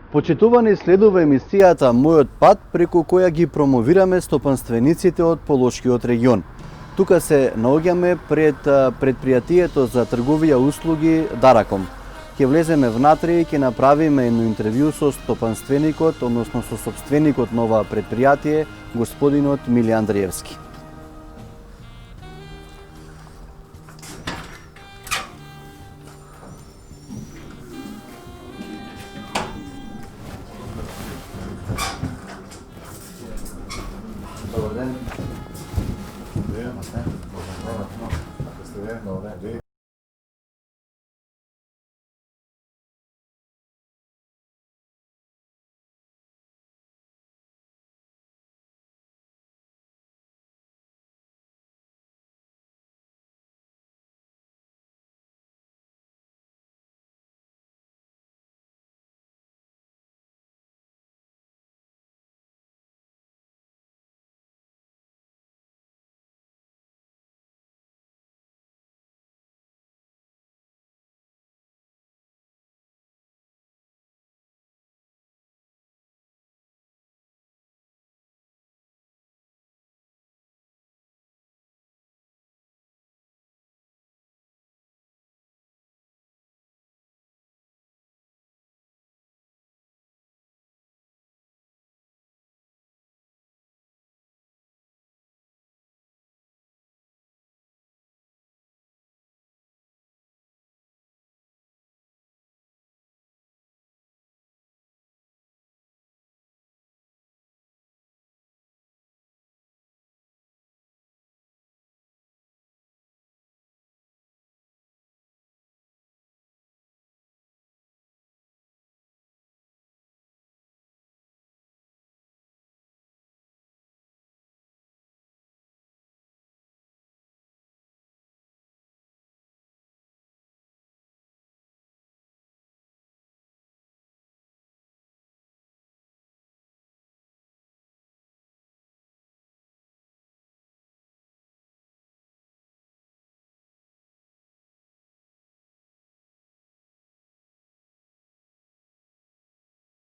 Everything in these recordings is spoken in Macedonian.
Почитувани, следува емисијата Мојот пат, преку која ги промовираме стопанствениците од Полошкиот регион. Тука се наоѓаме пред предпријатието за трговија услуги Дараком. Ќе влеземе внатре и ќе направиме едно интервју со стопанственикот, односно со сопственикот на ова предпријатие, господинот Миле Андриевски. Добар ден.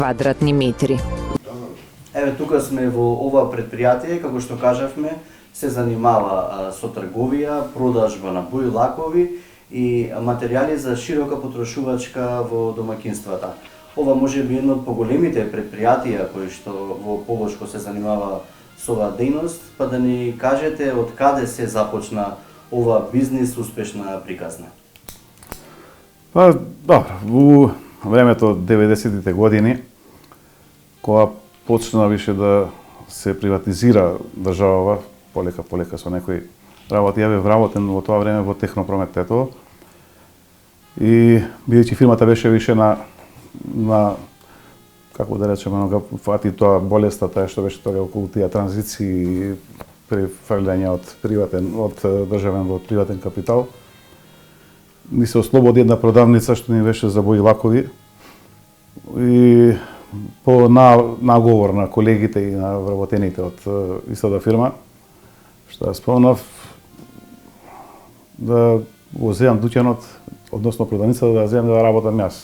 Квадратни метри. Еве тука сме во ова предпријатие, како што кажавме, се занимава со трговија, продажба на бои, лакови и материјали за широка потрошувачка во домаќинствата. Ова може би едно од поголемите предпријатија кои што во Полошко се занимава со оваа дејност, па да ни кажете од каде се започна ова бизнис успешна приказна. Па, добро, во времето од 90-тите години, кога почна више да се приватизира државава, полека со некои работи, ја бев вработен во тоа време во Технопромет Тетово. И бидејќи фирмата беше више на како да речеме, на фати тоа болеста, таа што беше тога околу тие транзиции, префрлање од државен во приватен капитал. Ни се ослободи една продавница што ни беше за бои лакови и по наговор на колегите и на вработените од истата фирма, што ја спомнав да го земам дуќанот, односно продавницата да ја земам да работам јас.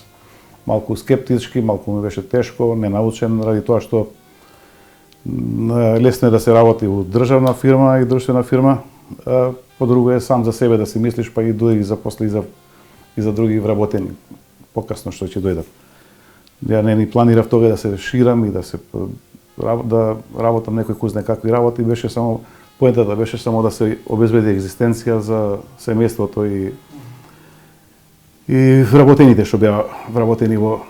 Малку скептички, малку ми беше тешко, ненаучен, ради тоа што лесно е да се работи во државна фирма и друштвена фирма, подруго е сам за себе да си мислиш, па и дојди запосли и за други вработени, покасно што ќе дојдат. Ја не ни планирав тога да се ширам и да работам некои кој знае какви работи, беше само поентата беше само да се обезбеди екзистенција за семејството и вработените што беа вработени во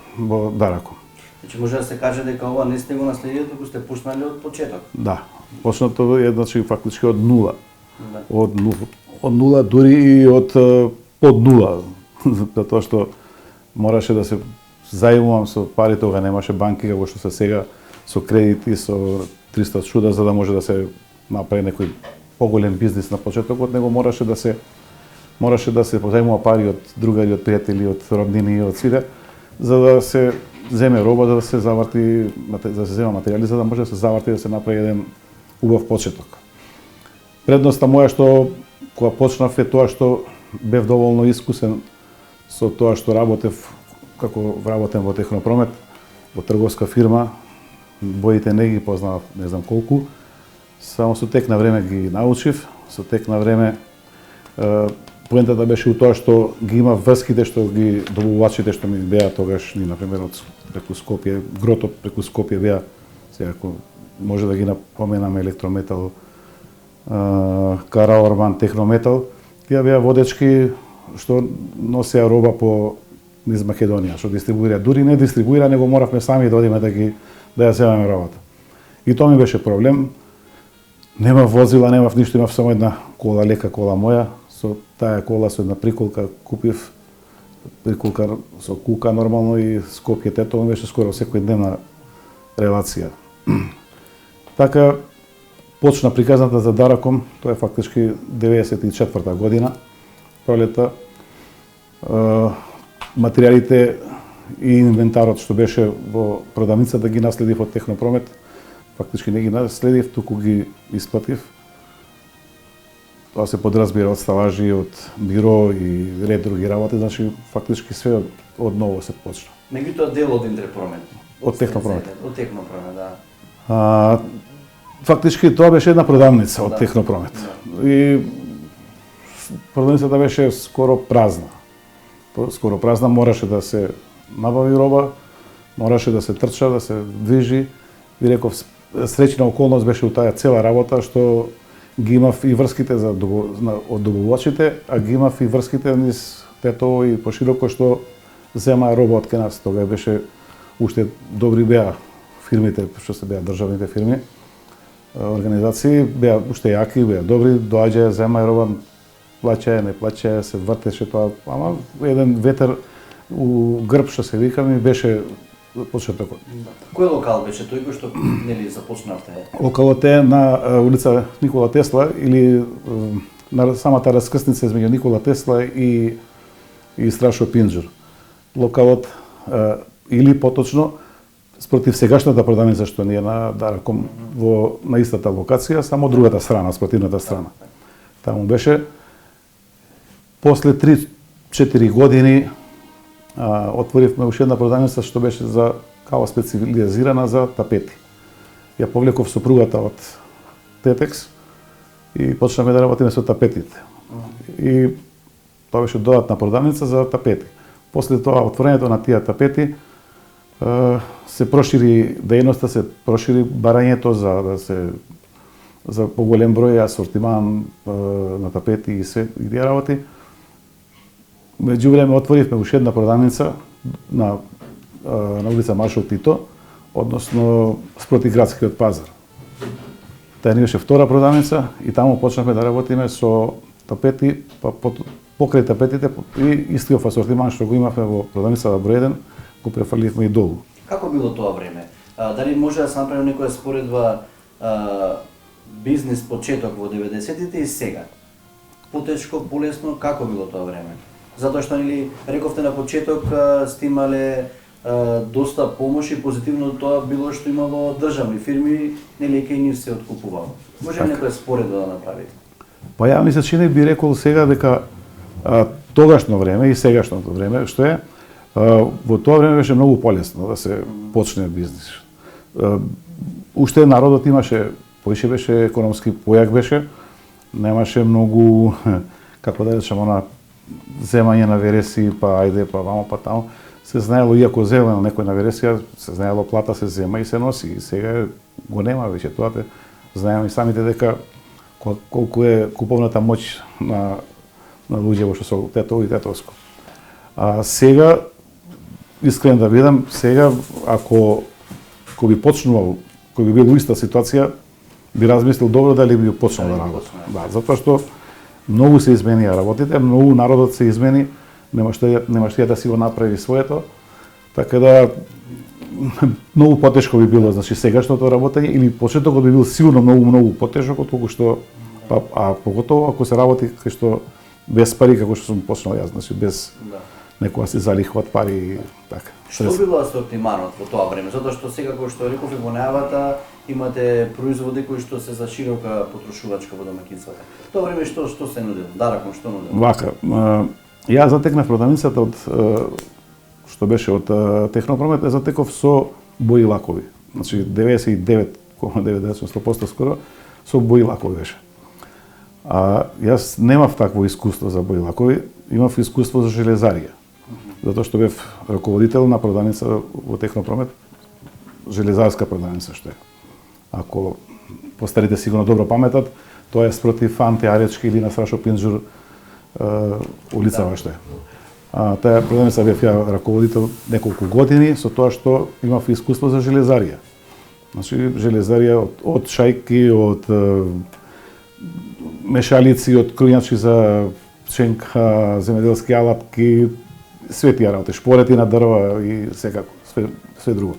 Дарако. Значи може да се каже дека ова не сте го наследили, туку сте почнали од почеток. Да, почнато е значи фактички од нула. Да. Од нула, дури и од под нула, затоа што мораше да се заемувам со пари, тога немаше банки како што се сега, со кредити, со 300 чуда, за да може да се направи некој поголем бизнис на почетокот, него мораше да се позајмува пари од другари, од пријатели, од роднини, од сите, за да се земе роба, за да се заврти, за да се зема материјали, за да може да се заврти, да се направи еден убав почеток. Предноста моја што кога почнав е тоа што бев доволно искусен со тоа што работев како вработен во Технопромет, во трговска фирма, боите не ги познавав, не знам колку, само со тек на време ги научив, со тек на време поентата беше у тоа што ги има врските што ги добувачите што ми беа тогаш, ни например од преку Скопје, грото преку Скопје беа, сега ако може да ги напоменаме Електрометал, Кара Орбан, Технометал, тие беа водечки што носеа роба по низ Македонија, што дистрибуира. Дури не дистрибуира, него моравме сами да одиме да ја земеме робата. И тоа ми беше проблем. Нема возила, немав ништо, имав само една кола, лека кола моја. Со таа кола, со една приколка купив, приколка со кука нормално и Скопје Тетово беше скоро секојдневна релација. Така почна приказната за Дараком, тоа е фактички 94 година, пролета. Материјалите и инвентарот што беше во продавницата ги наследив од Технопромет, фактички не ги наследив, туку ги исплатив. Тоа се подразбира од сталажи, од биро и ред други работи, значи фактички све од ново се почна. Меѓутоа дел од Интерпромет. Од Технопромет. Од Технопромет, да. Фактички тоа беше една продавница од Технопромет. И продавницата беше скоро празна. Скоро празна, мораше да се набави роба, мораше да се трча, да се движи. Ви реков, среќна околност беше у таа цела работа што ги имав и врските од добувачите, а ги имав и врските низ Тетово и пошироко што земаа роба од кај нас. Тога беше уште добри беа фирмите, што се беа државните фирми, организации, беа уште јаки, беа добри, доаѓаја, земаја роба, плаќаја, не плаќаја, се вртеше тоа, ама еден ветер у грб што се вика ми беше почетокот. Кој локал беше тој кој што нели започнавте? Локалот е на улица Никола Тесла или на самата раскрсница измеѓу Никола Тесла и Страшо Пинџур. Локалот или поточно спротив сегашната продавница што ни е на Дараком на истата локација, само другата страна, спротивната страна. Таму беше. После 3-4 години отворивме уште една продавница што беше за као специализирана за тапети. Ја повлеков супругата од Тетекс и почнавме да работиме со тапетите. И тоа беше додатна продавница за тапети. После тоа отворењето на тие тапети се прошири дејноста, се прошири барањето за поголем број асортиман на тапети и се и тие работи. Меѓувреме отворивме уште една продавница на улица Маршал Тито, односно спроти градскиот пазар. Таа ни беше втора продавница и таму почнавме да работиме со тапети, па покрај тапетите и истиот асортиман што го имавме во продавницата број 1, го префрливме и долу. Како било тоа време? Дали може да се направи некоја споредба бизнис почеток во 90-тите и сега? Потешко, полесно, како било тоа време? Затоа што нели рековте на почеток сте имале доста помош и позитивно тоа било што имало државни фирми, нели кај нив се откупувало. Може ли некоја споредба да направите? Па ја ми се чини би рекол сега дека тогашно време и сегашното време што е во тоа време беше многу полесно да се почне бизнис. Уште народот имаше, поише беше економски појак беше, немаше многу, како да речам, она земање на вереси, па ајде, па вамо, па тамо. Се знаело, иако земено некој на вересија, се знаело плата се зема и се носи. И сега го нема веќе тоа. Знаеме и самите дека колку е куповната моќ на луѓе во што со Тетово и Тетовско. А сега, искрен да бидам, сега ако би почнувал, кој би бил во иста ситуација, би размислил добро дали би почнал да работи. Да, затоа што многу се изменија работите, многу народот се измени, немаш да си го направи своето, така да многу потешко би било, значи сегашното работење или почетокот би бил сигурно многу потешок отколку што а поготово ако се работи кај што без пари како што сум почнал јас, значи без некоја се залихват пари и така. Што било асортиманот во тоа време? Затоа што сега кој што реков и во најавата имате производи кои што се за широка потрошувачка во домаќинствата. Тоа време што се нудило? Дараком што нудило? Вака, ја затекнав продавницата од што беше од Технопромет, затеков со бои лакови. Значи 99,9% скоро со бои лакови беше. А јас немав такво искуство за бои лакови, имав искуство за железарија. Затоа што бев раководител на продавница во Технопромет, железарска продавница што е. Ако постарите сигурно добро паметат, тоа е спротив Анте Аречки или на Срашо Пинџур улицава што е. Таа продавница бев ја раководител неколку години со тоа што имав искуство за железарија. Значи железарија од шајки, од мешалици, од крујначи за пченка, земјоделски алатки, све тие работи, шпорети на дрва и секако, све друго.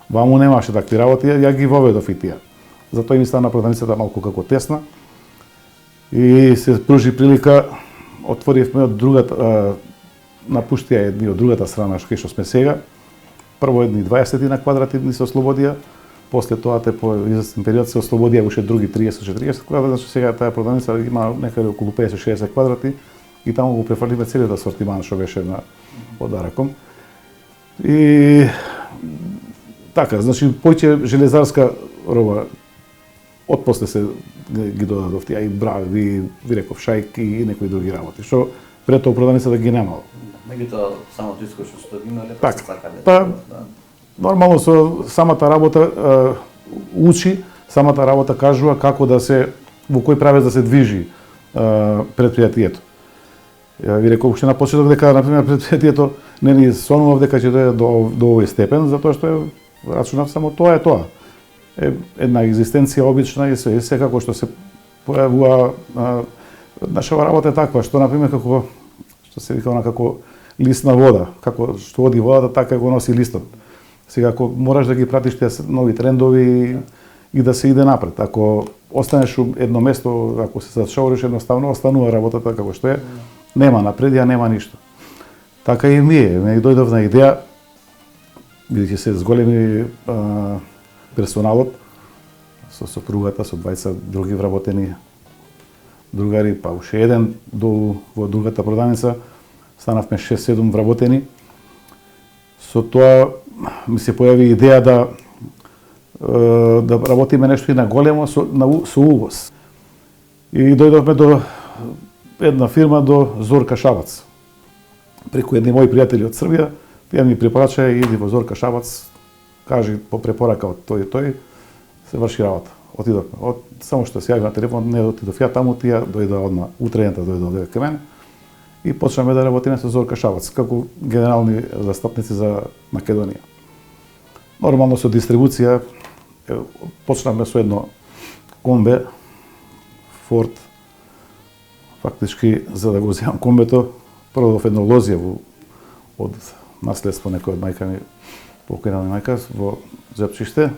Ваму немаше такви работи, ја ги воведов и тие. Затоа и ми стана продавницата малку како тесна и се пружи прилика, отворивме од другата, напуштија едни од другата страна кај што сме сега. Прво едни 20 на квадрати ни се ослободија, после тоа по известен период се ослободија уште други 30-40 квадрати, значи сега таа продавница има некаде околу 50-60 квадрати и таму го префрлиме целиот асортиман што беше на подараком. И така, значи поќе железарска роба отпосле се ги додадов тие и брави, ви реков шајки и некои други работи, што пред тоа продавницата ги немало. Меѓутоа самото искуство што ги имале, така, се сакале. Нормално со самата работа учи, самата работа кажува како да се, во кој правец да се движи предпријатието. Ја ви реков уште на почеток дека, например, предпријатието не ни сонував дека ќе дојде до овој степен, затоа што рачунав само тоа е тоа. Една екзистенција обична и секако што се појавува нашава работа е таква, што, например, како, што се вика, како лист на вода, како што оди водата, така го носи листот. Сега, ако мораш да ги пратиш тие нови трендови и да се иде напред. Ако останеш у едно место, ако се зашориш, едноставно останува работата како што е, нема напредија, нема ништо. Така и ме дојдов на идеја, бидејќи се зголеми персоналот, со сопругата, со двајца други вработени другари, па уште еден долу во другата продавница, станавме 6-7 вработени. Со тоа ми се појави идеја да работиме нешто и на големо со увоз. И дојдовме до една фирма, до Зорка Шабац. Преку едни мои пријатели од Србија, тие ми препорачаа иди во Зорка Шабац, кажи по препорака од тој и тој, се врши работа. Отидовме. Само што се јави на телефон, не отидов ја таму, тие дојдоа одма, утрената дојдоа кај мене и почнаме да работиме со Зорка Шабац како генерални застапници за Македонија. Нормално со дистрибуција почнавме со едно комбе Форд. Фактички за да го земам комбето, продав едно лозје од наследство некој од мајка ми, покојна ми мајка во Жепчиште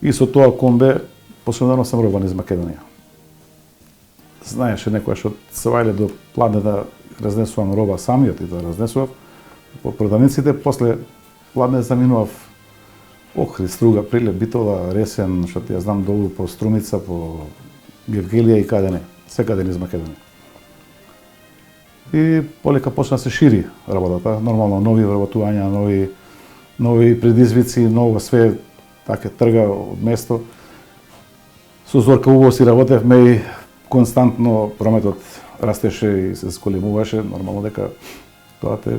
и со тоа комбе почнав да носам роба низ Македонија. Знаеше некоја што се вајле до Пладне да разнесувам роба самиот и да разнесував по продавниците, после Пладне заминував Охрид, Струга, Прилеп, Битола, Ресен, што ја знам долу по Струмица, по Гевгелија и каде не, секаде низ Македонија. И полека почна се шири работата, нормално нови вработувања, нови предизвици, ново све така трга од место. Со Зорка увоз и работевме и константно прометот растеше и се сколемуваше, нормално дека тоа те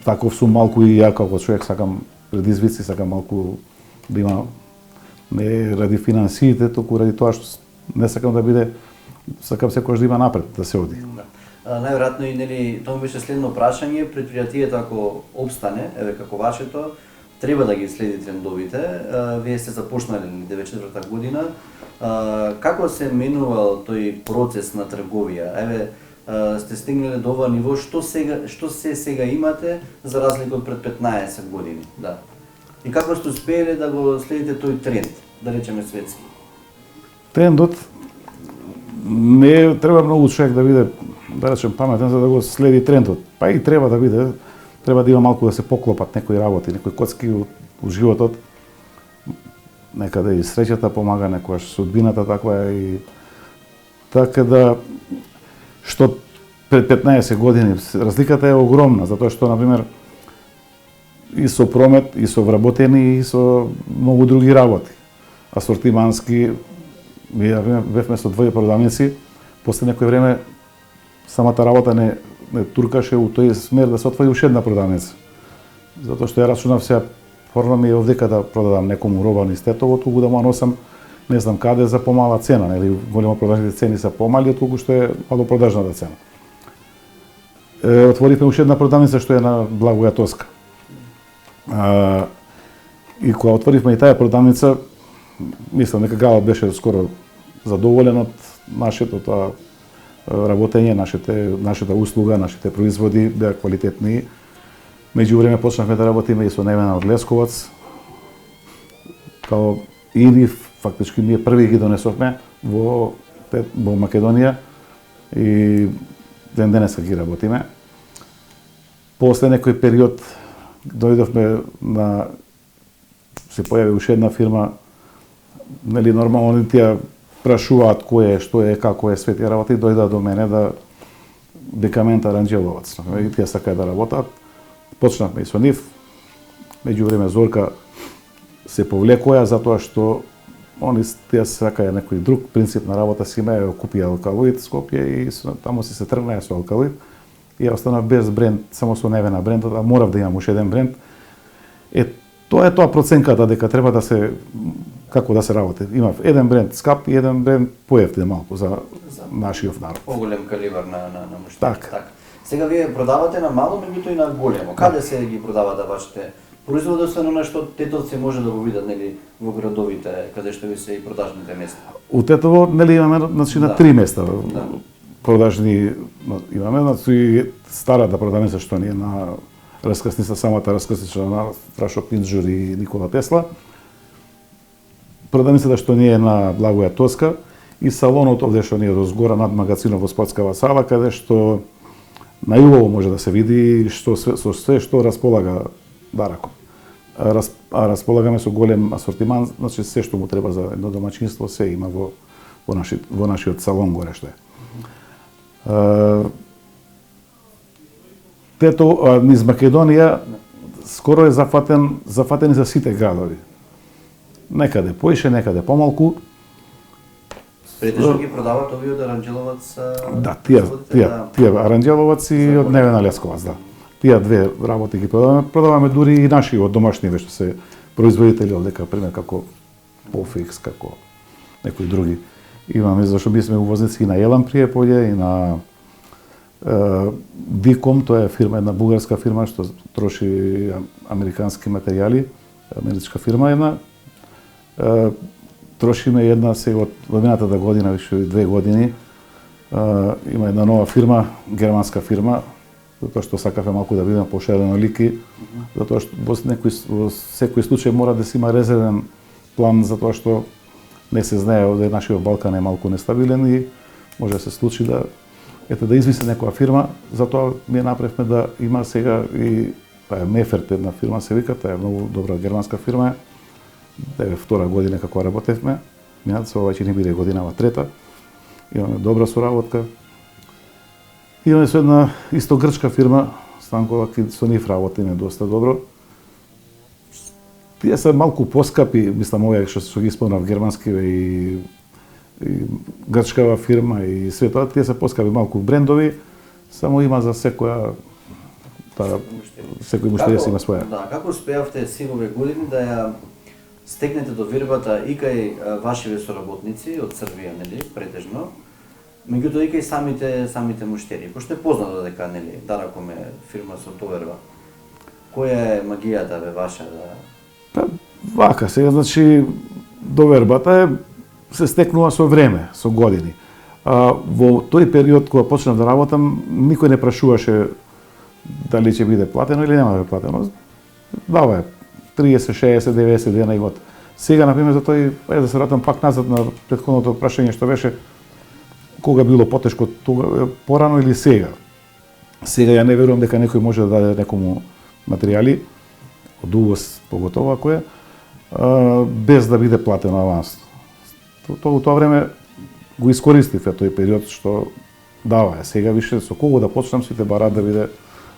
таков сум малку и ја како човек сакам предизвици, сакам малку да има не ради финансиите, туку ради тоа што не сакам да биде, сакам секогаш да има напред, да се оди. Најверојатно и нели тоа беше следно прашање, предпријатието ако обстане, еве како вашето, треба да ги следи трендовите. Вие сте започнале 94-та година. Како се менувал тој процес на трговија? Еве сте стигнале до ова ниво, што се сега имате за разлика од пред 15 години, да. И како сте успееле да го следите тој тренд, да речеме светски? Трендот не треба многу човек да биде, да речем, паметен за да го следи трендот. Па и треба да биде, треба да има малку да се поклопат некои работи, некои коцки у животот. Некаде и среќата помага, некојаш судбината таква е и така да што пред 15 години разликата е огромна, затоа што, например, и со промет, и со вработени, и со многу други работи. Асортимански, бевме со две продавници, после некој време самата работа не туркаше у тој смер да се отвори уште една продавница. Затоа што ја рачунав сега, порно ми е овдека да продадам некому роба низ Тетово, туку да му носам не знам каде за помала цена, нели големо продажните цени се помали од колку што е малопродажната цена. Отворивме уште една продавница што е на Благоја Тоска. И кога отворивме и таа продавница, мислам дека Гала беше скоро задоволен од нашето тоа работење, нашата услуга, нашите производи беа квалитетни. Меѓувреме почнавме да работиме и со Невена од Лесковац. Као и ни фактички ние први ги донесовме во Македонија и ден денеска ги работиме. После некој период дојдовме на се појави уште една фирма, нели нормално тие прашуваат кој е, што е, како е свет, ја работи, дојдоа до мене да Декамент Аранџеловац. И тие сакаат да работат. Почнавме и со нив. Меѓувреме Зорка се повлекоја затоа што они тие сакаја некој друг принцип на работа, си имаја, купија Алкалоид Скопје и таму се тргнаја со Алкалоид. И ја останав без бренд, само со Невена брендот, а морав да имам уште еден бренд. Тоа е тоа проценката дека треба да се како да се работи. Имав еден бренд скап и еден бренд поевтин малку за нашиот народ. Поголем калибар на муштери. Така. Сега вие продавате на мало, меѓутоа и на големо. Каде се ги продавате вашите производи, освен она што тетовци може да го видат, нели, во градовите каде што ви се и продажните места? У Тетово, нели, имаме значи на 3 места. Продажни имаме, значи старата продавница што ни е на раскрсница, самата раскрснична на Фрашо Пинџур и Никола Тесла. Продавницата што ни е на Благоја Тоска и салонот овде што ни е дозгора над магазинот во спортскава сала, каде што најубаво може да се види што со све што располага Дарако. Располагаме со голем асортиман, значи се што му треба за едно домаќинство се има во нашиот салон горе што е. Тето низ Македонија скоро е зафатени за сите градови. Некаде поише, некаде помалку. Претежно ги продават овие од Аранџеловац? Да, тие Аранџеловац и од Невена Лесковац, да. Тие две работи ги продаваме. Продаваме дури и наши од домашни што се производители овдека, пример како Пофикс, како некои други. Имаме зашто би сме увозници и на Елан Пријеполје и на Диком, тоа е фирма, една бугарска фирма што троши американски материјали, америчка фирма една. Трошиме една сега од минатата година, више 2 години, има една нова фирма, германска фирма, затоа што сакавме малку да бидеме поширено лики, затоа што во секој случај мора да се има резервен план, затоа што не се знае, овде нашиот Балкан е малку нестабилен и може да се случи да измисли некоја фирма, затоа ми направивме да има сега и таа Меферт, една фирма се вика, таа е многу добра германска фирма. Еве втора година како работевме, мината се ова ќе ни биде годинава трета. Имаме добра соработка. Имаме со една исто грчка фирма, Станкова, со нив работиме доста добро. Тие се малку поскапи, мислам овие што ги спомнав германски и грчкава фирма и све тоа, тие се поскапи малку брендови, само има за секоја секој муштери си има своја. Да, како успеавте сивове години да ја стегнете довербата и кај вашиве соработници од Србија, нели, претежно, меѓутоа и кај самите муштери, пошто е познато дека, нели, Дараком е фирма со доверба. Која е магијата бе ваша да... Вака, сега, значи, довербата се стекнува со време, со години. Во тој период кога почнав да работам, никој не прашуваше дали ќе биде платено или нема да биде платено. Дава е 30, 60, 90 дена и год. Сега, например, за тој, да се вратам пак назад на претходното прашање што беше кога било потешко, тога порано или сега. Сега ја не верувам дека некој може да даде некому материјали, од увоз поготово ако е, без да биде платено авансно. Во тоа време го искористив тој период што дава е. Сега више со кого да почнам сите бараат да биде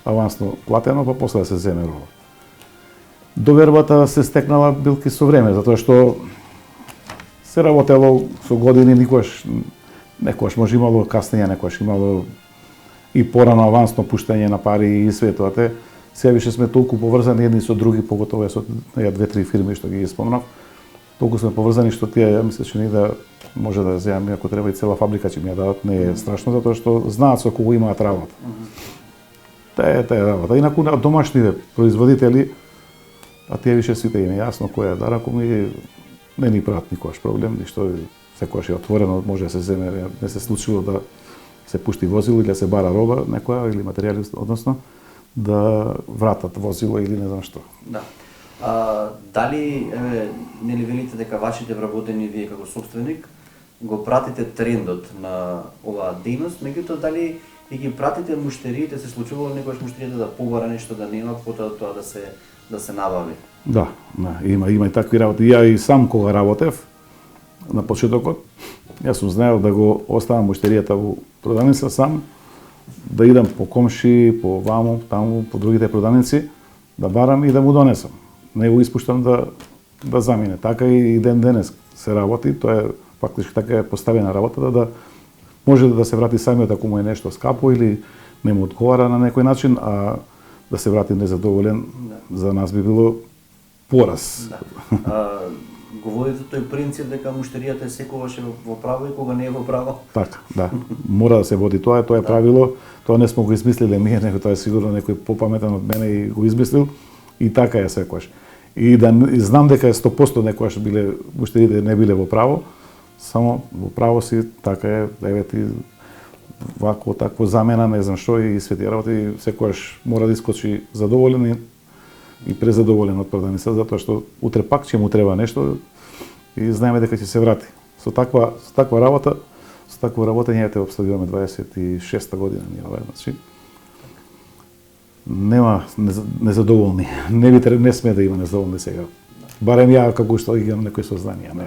авансно платено, па после да се земе роба. Довербата се стекнала билки со време, затоа што се работело со години, некојаш може имало каснење, некојаш имало и порано авансно пуштање на пари и световате. Сега више сме толку поврзани едни со други, поготово со две-три фирми што ги спомнав. Толку сме поврзани што тие, ја мислам, че да може да земам, ако треба и цела фабрика ќе ми ја дадат, не е страшно, затоа што знаат со кого имаат работа. Таа е работа. Инаку на домашните производители, а тие више сите им е јасно која е дарако ми, не ни прават никогаш проблем, ништо секогаш е отворено, може да се земе, не се случило да се пушти возило или да се бара роба некоја или материјали, односно да вратат возило или не знам што. Да. Дали, нели велите дека вашите вработени вие како собственик го пратите трендот на оваа дејност, меѓутоа дали и ги пратите муштериите, се случувало некојаш муштериите да побара нешто да нема, потоа тоа да се набави? Да, има и такви работи. Ја и сам кога работев на почетокот, јас сум знаел да го оставам муштеријата во продавница сам, да идам по комши, по ваму, таму, по другите продавници, да барам и да му донесам. Не го испуштам да замине. Така и ден денес се работи, тоа е фактички така е поставена работата да може да се врати самиот ако му е нешто скапо или не му одговара на некој начин, а да се врати незадоволен, за нас би било пораз. Да. Го водите тој принцип дека муштеријата е секогаш во право и кога не е во право? Така, да. Мора да се води тоа е правило. Тоа не сме го измислиле ние, него тоа е сигурно некој попаметен од мене и го измислил. И така е секогаш. И знам дека е 100% некогаш биле муштериите не биле во право, само во право си така е, евети вако такво замена, не знам што и свети работи, секогаш мора да искочи задоволен и презадоволен од продавница, затоа што утре пак ќе му треба нешто и знаеме дека ќе се врати. Со таква работа, со такво работење те обследуваме 26-та година ние ова, значи нема незадоволни. Не сме да има незадоволни сега. Барем ја како што имам некои сознанија, не.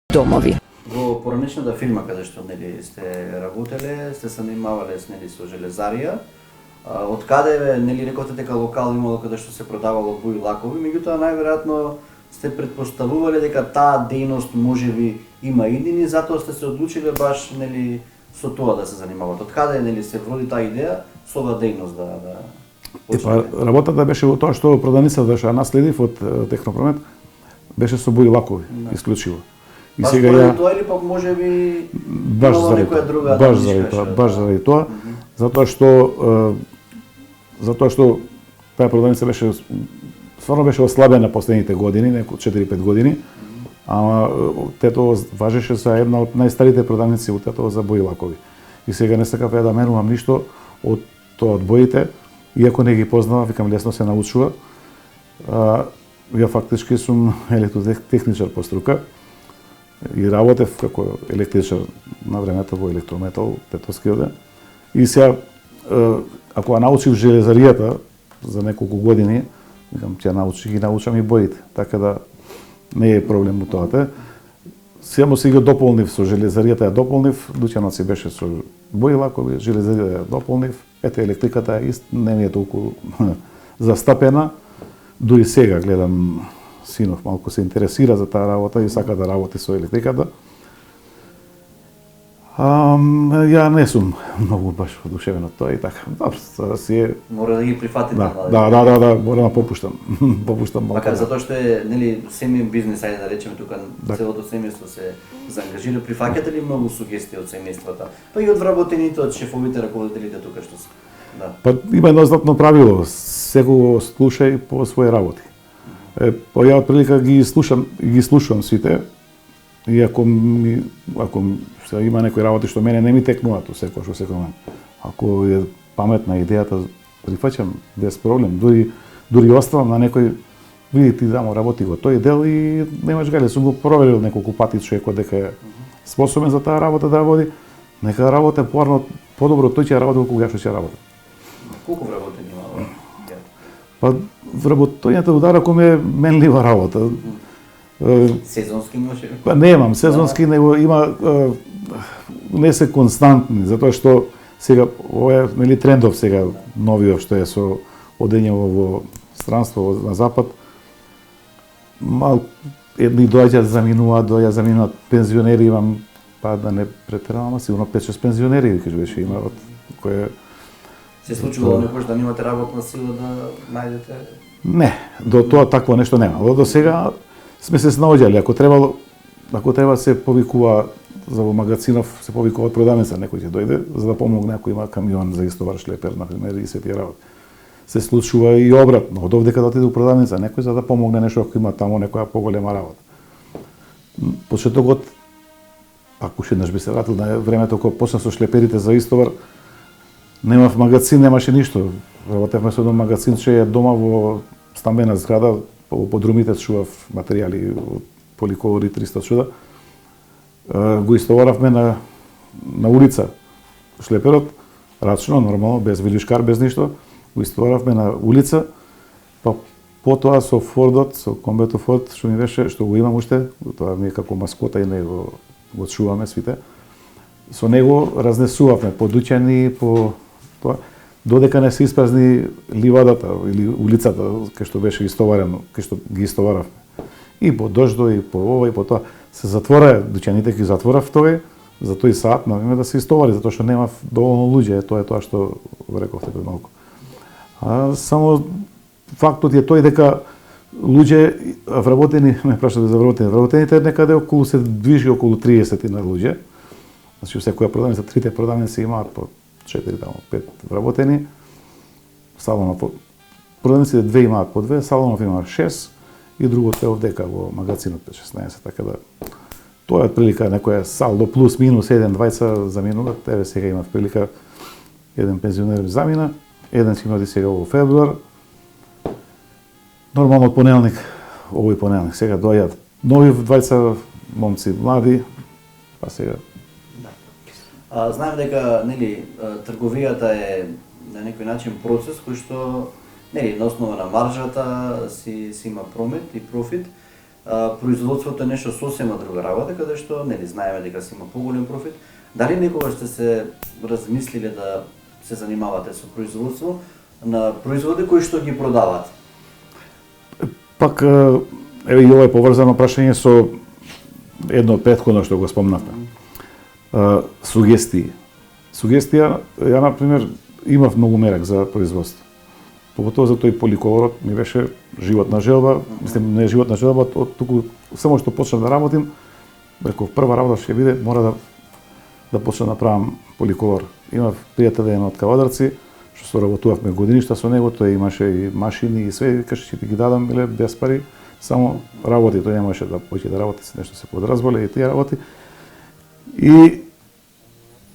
Домови. Во поранешната фирма каде што нели сте работеле, сте се занимавале нели со железарија. Од каде нели рековте дека локал имало каде што се продавало бои лакови, меѓутоа најверојатно сте претпоставувале дека таа дејност можеби има иднини, затоа сте се одлучиле баш нели со тоа да се занимавате. Од каде нели се вроди таа идеја со оваа дејност да работата беше во тоа што продавницата што наследив од Технопромет беше со бои лакови, исклучиво. И сега ја тоа или пак можеби баш заради тоа, затоа што таа продавница беше стварно беше ослабена последните години, неко 4-5 години, ама Тетово важеше за една од најстарите продавници во Тетово за бои лакови. И сега не сакав да менувам ништо од тоа од боите, иако не ги познавам, викам лесно се научува. Ја фактички сум електротехничар по струка и работев како електричар на времето во Електрометал, Тетовски оде. И сега, ако ја научив железаријата за неколку години, викам, ги научам и боите, така да не е проблем во тоа. Само си го дополнив со железаријата, ја дополнив, Дуќанот си беше со бои лакови, железаријата ја дополнив, ете електриката не ми е толку застапена. Дури сега гледам синов малку се интересира за таа работа и сака да работи со електриката. Ја не сум многу баш одушевен од тоа и така. Добро, си е... Мора да ги прифатите. Да, морам да попуштам. Попуштам малку. Макар затоа што е, нели, семеен бизнес, ајде да речеме тука, целото семејство се заангажира, прифаќате ли многу сугестии од семејствата? Па и од вработените, од шефовите, раководителите тука што се? Да. Па има едно златно правило, секој слушај по своји работи. Па ја од прилика ги слушам сите, и ако има некои работи што мене не ми текнуваат, секој што секој мен. Ако е паметна идејата, прифаќам без проблем. Дури оставам на некој, види ти дамо работи го тој дел и немаш гале, сум го проверил неколку пати човекот дека е способен за таа работа да води, нека работи подобро тој ќе работи колку ја што ќе работи. Колку вработени има? Па вработењето удара кој е менлива работа. Сезонски може? Па немам сезонски, него има не се константни, затоа што сега ова е нели трендов сега новиот што е со одењево во странство на запад. Едни доаѓаат, заминуваат пензионери, имам па да не претеравам, сигурно 5-6 пензионери беше има од кој се случува некош да немате работна сила да најдете? Не, до тоа такво нешто нема. До сега сме се снаоѓали, ако треба се повикува за во магазинов, се повикува од продавница, некој ќе дојде за да помогне ако има камион за истовар шлепер на пример и се тие работи. Се случува и обратно, од овде кога отиде во продавница некој за да помогне нешто ако има таму некоја поголема работа. Почетокот, ако еднаш би се вратил на времето кога почна со шлеперите за истовар, немав магазин, немаше ништо. Работевме со еден магазин што е дома во стамбена зграда, по подрумите чував материјали од поликолори 300 чуда. Го истоваравме на улица шлеперот, рачно, нормално, без вилишкар, без ништо. Го истоваравме на улица, па потоа со Фордот, со комбето Форд, што ми беше, што го имам уште, тоа ми е како маскота и него го чуваме свите. Со него разнесувавме по дуќани, по тоа, додека не се испразни ливадата или улицата кај што беше истоварено, кај што ги истоваравме. И по дождо, и по ова, и по тоа. Се затвора, дуќаните ги затворав тој, за тој саат на време да се истовари, затоа што немав доволно луѓе, тоа е тоа што рековте пред малку. Само фактот е тој дека луѓе вработени, ме прашате за вработените некаде околу се движи околу 30 на луѓе. Значи во секоја продавница, трите продавници имаат по 4, 5 вработени. Салонов, продавниците две имаат по 2, Салонов има 6 и другото е овдека во магазинот 16, така да тоа е прилика некоја салдо плюс минус 1-2 заминуваат. Еве сега има прилика еден пензионер замина, еден ќе има сега во февруар. Нормално од понеделник, овој понеделник, сега доаѓаат нови двајца момци млади, па сега. Знаем дека нели трговијата е на некој начин процес кој што нели на основа на маржата си има промет и профит. Производството е нешто сосема друга работа, каде што нели знаеме дека си има поголем профит. Дали некогаш сте се размислиле да се занимавате со производство на производи кои што ги продавате? Пак еве и ова е поврзано прашање со едно претходно што го спомнавте. Сугестии. Сугестија, ја на пример имав многу мерак за производство. Поготово за тој поликолорот ми беше животна желба, мислам не животна желба, туку само што почнав да работим, реков прва работа ќе биде мора да почнам да правам поликолор. Имав пријател еден од Кавадарци, што соработувавме годиништа со него, тој имаше и машини и све, каже ќе ти ги дадам биле без пари, само работи, тој немаше да поќе да работи, нешто се подразболе и тие работи. И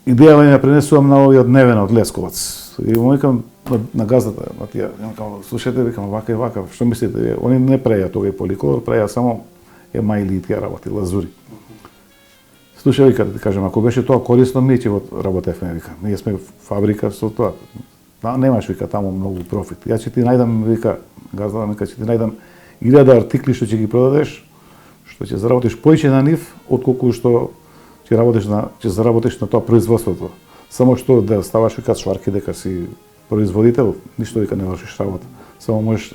идеја ми ја пренесувам на овој дневен од Лесковац. И му викам на газдата, на тие, викам, слушајте, викам, вака и вака, што мислите? Они не преја тога и поликолор, преја само емајли и тие работи, лазури. Слушај, вика, да ти кажем, ако беше тоа корисно, ми ќе го работевме, вика. Ние сме фабрика со тоа. Немаш, вика, таму многу профит. Ја ќе ти најдам, вика, газдата, вика, ќе ти најдам 1000 артикли што ќе ги продадеш, што ќе заработиш поиќе на нив, отколку што ќе заработиш на тоа производството. Само што да ставаш вика шварки дека си производител, ништо вика не вршиш работа. Само можеш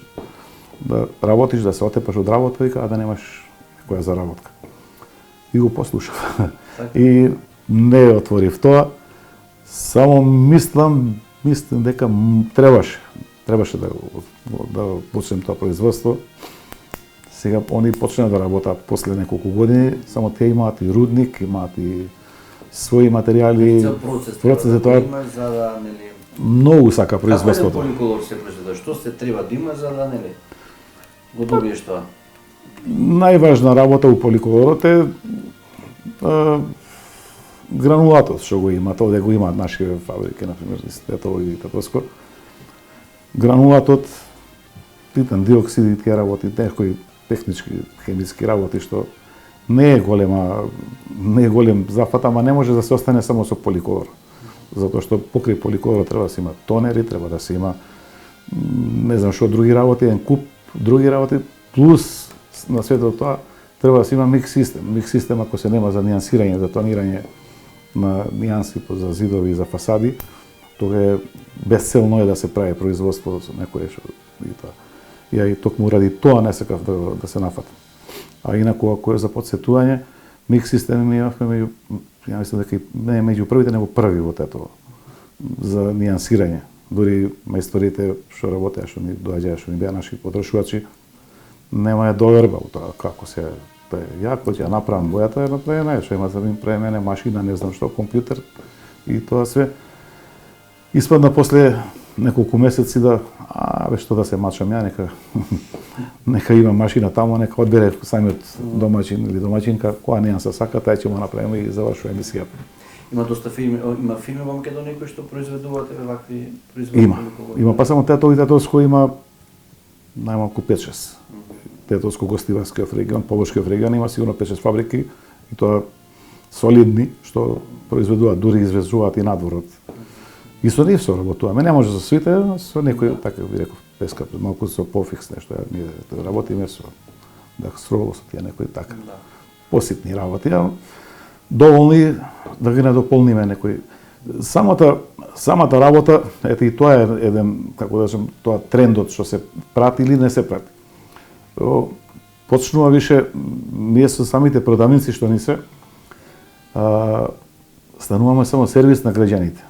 да работиш, да се отепаш од работа, вика, а да немаш некоја заработка. И го послушав. И не отворив тоа. Само мислам дека требаше да почнем тоа производство. Сега они почнаа да работат после неколку години, само те имаат и рудник, имаат и своји материјали. Процесот тоа има за да нели Многу сака производството. Како поликолор се произведе? Што се треба да има за да нели го добиеш тоа? Најважна работа у поликолорот е гранулатот што го има, тоа го имаат наши фабрики, например, Тетово и Татовско. Гранулатот, титан диоксид и тие работи, некои технички, хемиски работи што не е голем зафат, ама не може да се остане само со поликолор. Затоа што покрај поликолорот треба да се има тонери, треба да се има не знам што други работи, еден куп други работи, плюс на светот тоа треба да се има микс систем. Микс систем ако се нема за нијансирање, за тонирање на нијанси за зидови и за фасади, тога е безцелно е да се прави производство со некое што и тоа. Ја и токму ради тоа не сакав да се нафатам. А инаку ако е за подсетување, микс систем имавме ја мислам дека не е меѓу првите, него први во Тетово за нијансирање. Дури мајсторите што работеа, што ни доаѓаа, што ни беа наши потрошувачи, нема доверба у тоа како се ја кој ќе направам бојата е направена, што има за ми прави мене машина, не знам што, компјутер и тоа све. Испадна после неколку месеци да што да се мачам ја, нека има машина таму, нека одбере самиот домаќин или домаќинка која нијанса сака, тај ќе му направиме и завршува емисија. Има доста фирми, има фирми во Македонија кои што произведуваат вакви производи? Има па само Тетово и Тетовско има најмалку 5-6. Тетовско гостиварскиот регион, Полошкиот регион има сигурно 5-6 фабрики и тоа солидни што произведуваат, дури извезуваат и надворот. И со нив се работуваме, не може со сите, со некои, така би реков, песка, малку со пофикс нешто, ние работиме со Дакстрово, со тие некои така. Поситни работи, доволни да ги надополниме некои. Самата работа, ете и тоа е еден, како да кажам, тоа трендот што се прати или не се прати. Почнува више, ние со самите продавници што ни се, стануваме само сервис на граѓаните.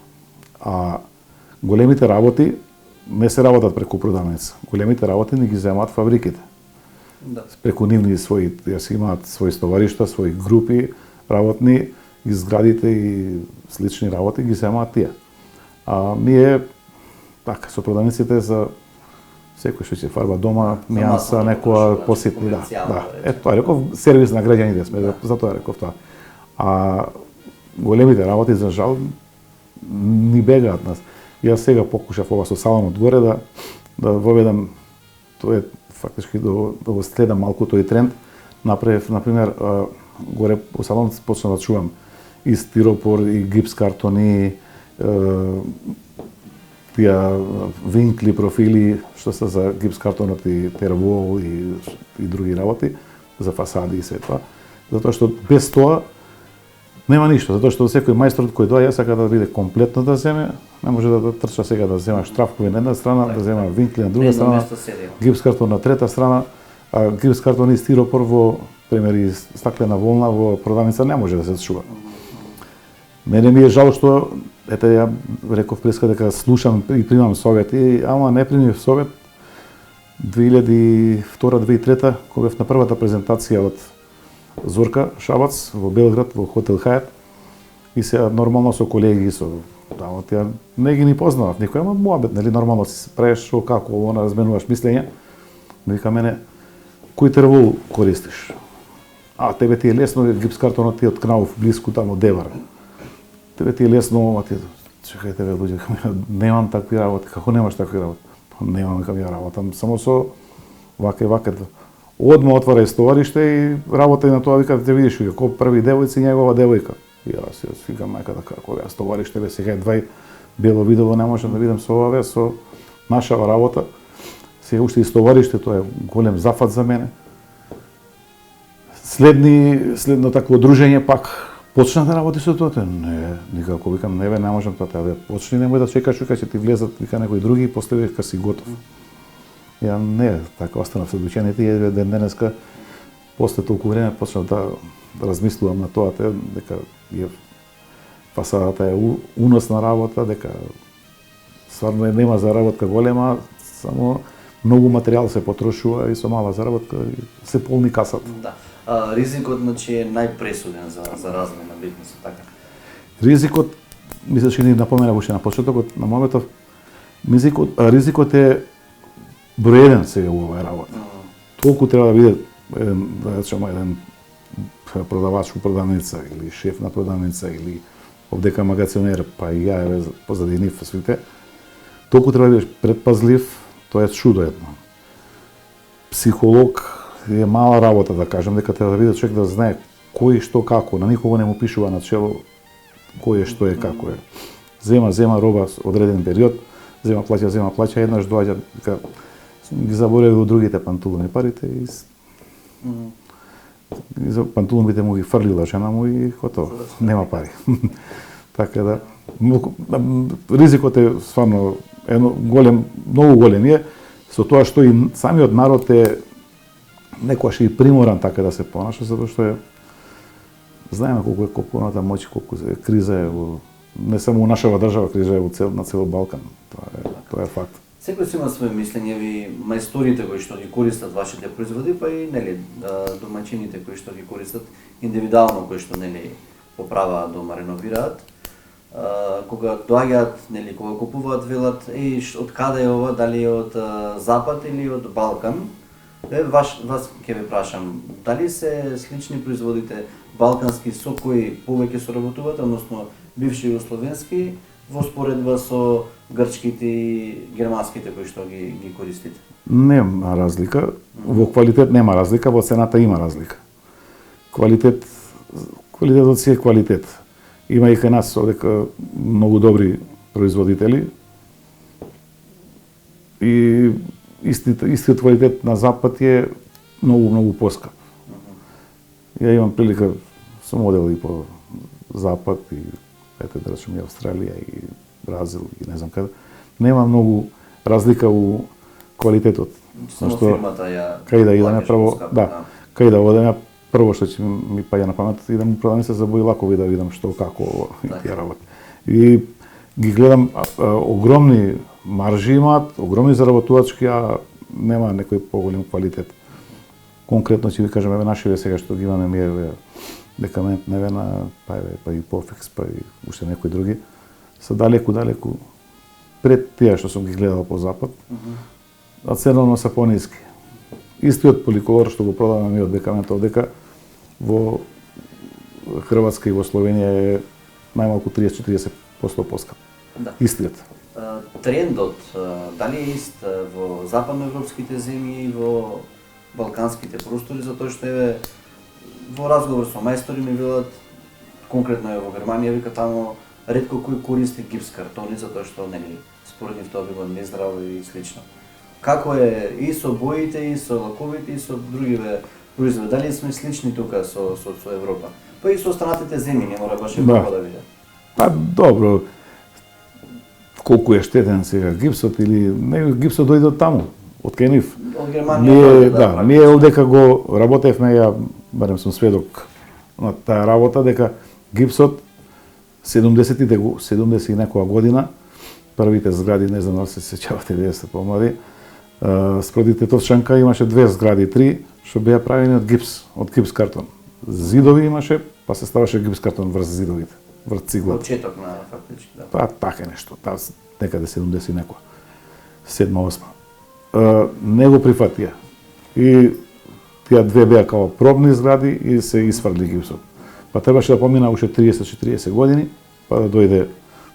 А големите работи не се работат преку продавница. Големите работи ни ги земаат фабриките. Да. Преку нивни своји, си имаат своји стоваришта, своји групи работни, изградите и слични работи ги земаат тие. А ние, така, со продавниците за секој што ќе фарба дома, нијанса, некоја посетни, да. Тоа реков, сервис на граѓаните сме, затоа реков тоа. А големите работи, за жал, ни бегаат нас. Јас сега покушав ова со салонот горе да воведам, тоа е фактички да го следам малку тој тренд. Направив, например, горе во салонот почнав да чувам и стиропор, и гипс картони, тие винкли, профили, што се за гипс картонот и тервол и други работи, за фасади и се тоа. Затоа што без тоа нема ништо, затоа што секој мајстор кој доаѓа сака да биде комплетно да земе, не може да трча сега да зема штрафкови на една страна, да зема винкли на друга страна, гипс картон на трета страна, а гипс картон и стиропор во пример и стаклена волна во продавница не може да се чува. Мене ми е жал што ете ја реков преска дека слушам и примам совети, ама не примив совет 2002-2003 кога бев на првата презентација од Зорка Шабац во Белград во хотел Хајат и се нормално со колеги со таму тие не ги ни познавав никој, ама муабет, нели нормално си правиш што како она разменуваш мислење. Вика мене кој тервол користиш? А тебе ти е лесно, гипс картонот ти од Кнауф блиску таму Девар. Тебе ти е лесно, ама ти чекајте ве луѓе, немам такви работи, како немаш такви работи? Немам како ја работам, само со вака и вака. Одма отвара стовариште и работа и на тоа вика да видиш како први девојци негова девојка. И јас викам мајката како ја стовариште ве сега двај бело видово не можам да видам со ова со нашава работа. Сега уште и стовариште тоа е голем зафат за мене. Следно такво дружење пак почна да работи со тоа. Не, никако викам не бе, не можам тоа да почни, немој да чекаш кога ќе ти влезат вика некои други и после века си готов. Ја не, така останав со обичајните и ден денеска после толку време почнав да размислувам на тоа дека фасадата е уносна работа, дека стварно нема заработка голема, само многу материјал се потрошува и со мала заработка се полни касата. Да. Ризикот значи е најпресуден за размена битност, така. Ризикот, мислам че ни напомена уште на почетокот на моментов, ризикот е број 1 сега во оваа работа. Толку треба да биде еден продавач у продавница или шеф на продавница или овдека магационер, па и ја еве позади нив свите. Толку треба да бидеш предпазлив, тоа е чудо едно. Психолог е мала работа, да кажем, дека треба да биде човек да знае кој што како, на никого не му пишува на чело кој е што е како е. Зема роба одреден период, зема плаќа, еднаш доаѓа дека ги заборави во другите пантулони парите и за пантулоните му ги фрлила жена му и готово, нема пари. Така да, ризикот е стварно голем, многу голем е, со тоа што и самиот народ е некојаш и приморан така да се понаша, затоа што е знаеме колку е купоната моќ, колку е криза е во не само во нашава држава, криза е на цел Балкан. Тоа е факт. Секој си има своје мислење, ви мајсторите кои што ги користат вашите производи, па и нели домаќините кои што ги користат индивидуално, кои што нели поправаат дома, реновираат. Кога доаѓаат, нели кога купуваат, велат од каде е ова, дали е од Запад или од Балкан? Вас ќе ве прашам, дали се слични производите балкански со кои повеќе соработувате, односно бивши југословенски, во споредба со грчките и германските кои што ги користите? Нема разлика. Во квалитет нема разлика, во цената има разлика. Квалитетот си е квалитет. Има и кај нас овдека многу добри производители и истиот квалитет на Запад е многу поскап. Ја имам прилика сум одел и по Запад и ете да речем и Австралија и Бразил и не знам каде. Нема многу разлика у квалитетот. Само фирмата ја кај да идеме прво, кај да одеме прво што ќе ми паѓа на памет, идам у продавница за бојлакови да видам што како ја работи. И ги гледам, огромни маржи имаат, огромни заработувачки, а нема некој поголем квалитет. Конкретно ќе ви кажам, еве нашиве сега што ги имаме ми еве Декамент, Невена, па и Пофекс, па и уште некои други, се далеку пред тие што сум ги гледал по Запад, а ценовно се пониски. Истиот поликолор што го продаваме ми од Декамент овдека, во Хрватска и во Словенија е најмалку 30-40% поскап. Да. Истиот. Трендот, дали е ист во западноевропските земји и во балканските простори, затоа што еве во разговор со мајстори ми велат, конкретно е во Германија, вика таму ретко кој користи гипс картони, затоа што нели според нив тоа било нездраво и слично. Како е и со боите, и со лаковите, и со другиве производи? Дали сме слични тука со Европа? Па и со останатите земји, не мора баш Европа да биде. Па добро, колку е штетен сега гипсот или не, гипсот дојде од таму, од кај нив. Од Германија. Ние овдека го работевме, ја барем сум сведок на таа работа, дека гипсот 70 и некоја година, првите згради, не знам дали се сеќавате, вие сте помлади, спроти Тетовчанка имаше 2 згради, 3, што беа правени од гипс картон. Зидови имаше, па се ставаше гипс картон врз зидовите, врз циглата. Почеток на фактички, да. Па така нешто, некаде 70 и некоја, 7-8. Не го прифатија. И тие две беа као пробни згради и се исфрли гипсот. Па требаше да помина уште 30-40 години, па да дојде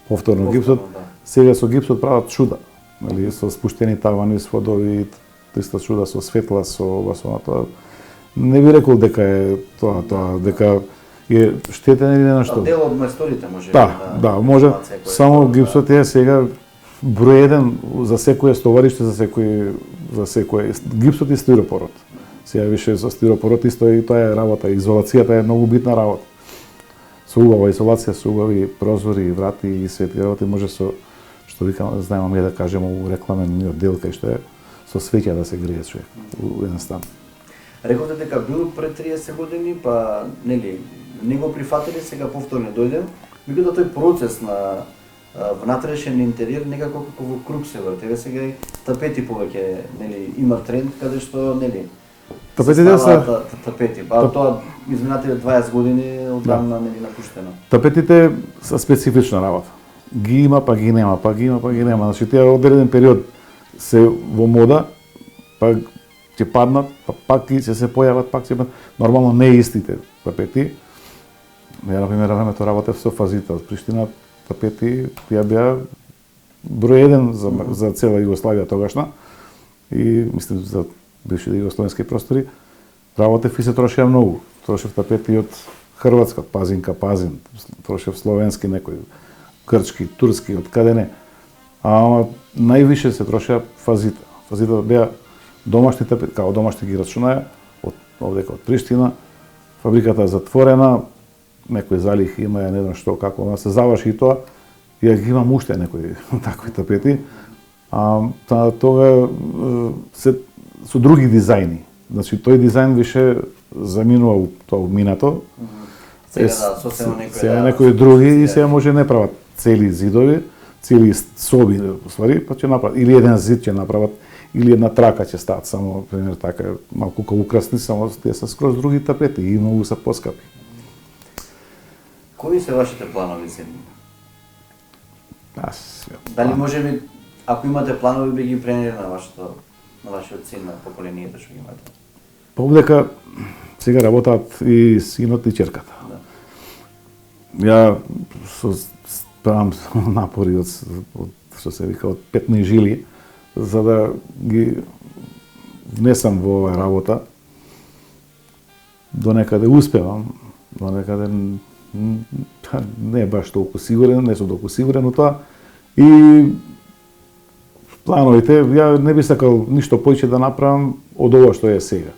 повторно гипсот. Сега со гипсот прават чуда, нели, со спуштени тавани, со водови, 300 чуда со светла, со ова, со тоа. Не би рекол дека е тоа, дека е штетен или не нешто. Дел од мајсторите може. Да, може. Само гипсот е сега број 1 за секое стовариште, за секој гипсот и стиропорот. Сега више со стиропорот исто и тоа е работа, изолацијата е многу битна работа. Со убава изолација, со убави прозори, врати и светли работи може со, што викам, знаеме ми да кажеме у рекламен дел кај што е со свеќа да се грее човек у еден стан. Рековте дека бил пред 30 години, па нели не го прифатиле, сега повторно дојде? Меѓутоа тој процес на внатрешен интериер некако како во круг се врти. Еве сега и тапети повеќе, нели, има тренд каде што, нели, Тапетите се тапети, па тоа изминатите 20 години одамна, нели, напуштено. Тапетите се специфична работа. Ги има, па ги нема, па ги има, па ги нема. Значи тие одреден период се во мода, па ќе паднат, па пак ќе се појават, пак ќе нормално не истите тапети. Ја на пример времето работев со Фазита од Приштина, тапети тие беа број 1 за цела Југославија тогашна и мислам за бившите југословенски простори. Работев и се трошеа многу. Трошев тапети од Хрватска, Пазинка, Пазин, трошев словенски некој, грчки, турски, од каде не. А највише се трошеа Фазита. Фазита беа домашни тапети, као домашни ги рачунаја, од овдека од Приштина. Фабриката затворена, некој залих има, не знам што, како, се заврши и тоа, и ги имам уште некои такви тапети. Тога се со други дизајни. Значи тој дизајн више заминува тоа минато. Сега некои други и сега може не прават цели зидови, цели соби, ствари, па ќе направат или еден зид ќе направат, или една трака ќе стават, само пример така малку како украсни, само тие се скроз други тапети и многу се поскапи. Кои се вашите планови зимни? Дали може би, ако имате планови, би ги пренели на вашиот син, на поколението што ги имате? Повдека сега работат и синот и ќерката. Да. Ја правам напори од што се вика од петни жили за да ги внесам во оваа работа. До некаде успевам, до некаде не е баш толку сигурен, не сум толку сигурен од тоа. И плановите, ја не би сакал ништо поиќе да направам од ова што е сега.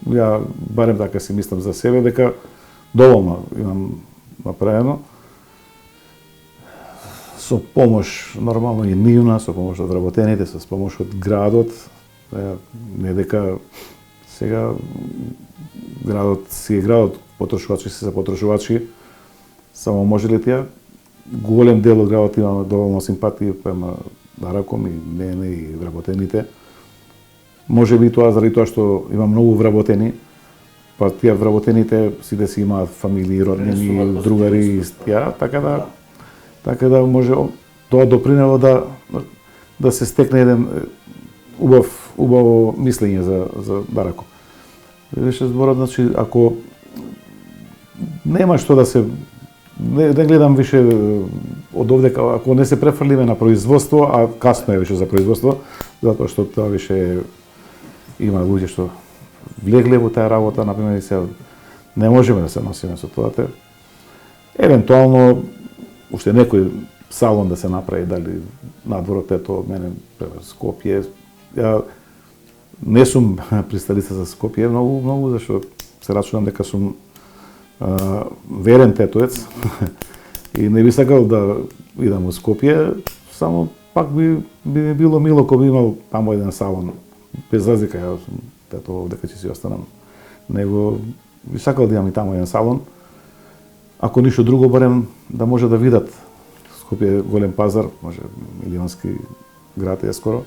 Ја барем така си мислам за себе дека доволно имам направено. Со помош нормално и нивна, со помош од вработените, со помош од градот, не дека сега градот си е градот, потрошувачи си се потрошувачи, само може ли тие? Голем дел од градот има доволно симпатија према Дараком и мене и вработените. Може би тоа заради тоа што има многу вработени, па тие вработените си да си имаат фамилии, роднини, другари, така да може тоа допринело да се стекне еден убаво мислење за Дараком. Беше зборот, значи, ако нема што да се не гледам више од овдека, ако не се префрлиме на производство, а касно е више за производство, затоа што тоа више има луѓе што влегле во таа работа, например, се не можеме да се носиме со тоа. Евентуално уште некој салон да се направи, дали надворот ето мене Скопје. Ја не сум присталица за Скопје многу, зашто се рачунам дека сум верен тетоец и не би сакал да идам во Скопје, само пак би било мило кога би имал таму еден салон. Без разлика, ја сум тето дека ќе си останам. Него би сакал да имам и таму еден салон. Ако ништо друго, барем да може да видат. Скопје е голем пазар, може милионски град е скоро.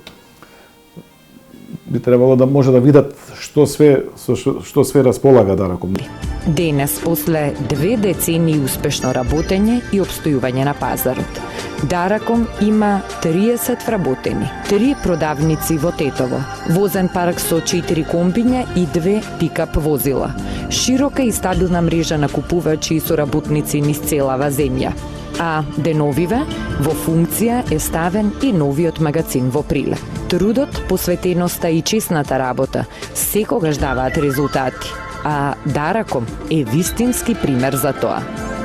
Би требало да може да видат што све располага Дараком. Денес, после 2 децении успешно работење и обстојување на пазарот, Дараком има 30 вработени, 3 продавници во Тетово, возен парк со 4 комбиња и 2 пикап возила, широка и стабилна мрежа на купувачи и соработници низ целава земја. А деновиве, во функција е ставен и новиот магазин во Прилеп. Трудот, посветеноста и честната работа секогаш даваат резултати, а Дараком е вистински пример за тоа.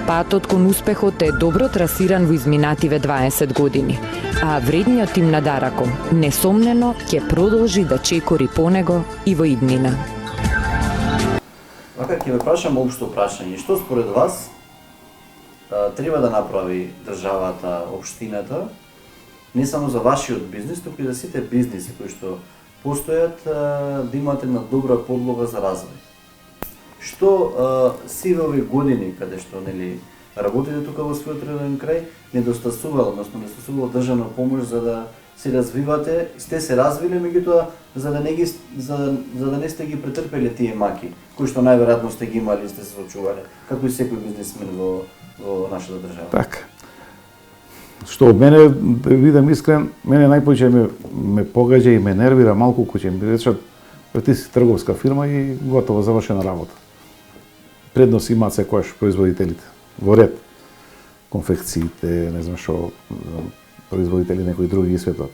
Патот кон успехот е добро трасиран во изминативе 20 години, а вредниот тим на Дараком несомнено ќе продолжи да чекори по него и во иднина. Вака ќе ве прашам општо прашање. Што според вас треба да направи државата, општината, не само за вашиот бизнис, туку и за сите бизниси кои што постојат, да имате на добра подлога за развој? Што сиве овие години, каде што, нели, работите тука во својот роден крај, недостасувало државна помош за да се развивате, сте се развиле, меѓутоа за да не сте ги претрпеле тие маки, кои што најверојатно сте ги имали и сте се сочувале, како и секој бизнисмен во нашата држава. Така. Што мене, да бидам искрен, мене најповеќе ме погаѓа и ме нервира малку кој ќе ми речат ти си трговска фирма и готово завршена работа. Предност имаат секојаш производителите во ред. Конфекциите, не знам што, производители некои други и светот.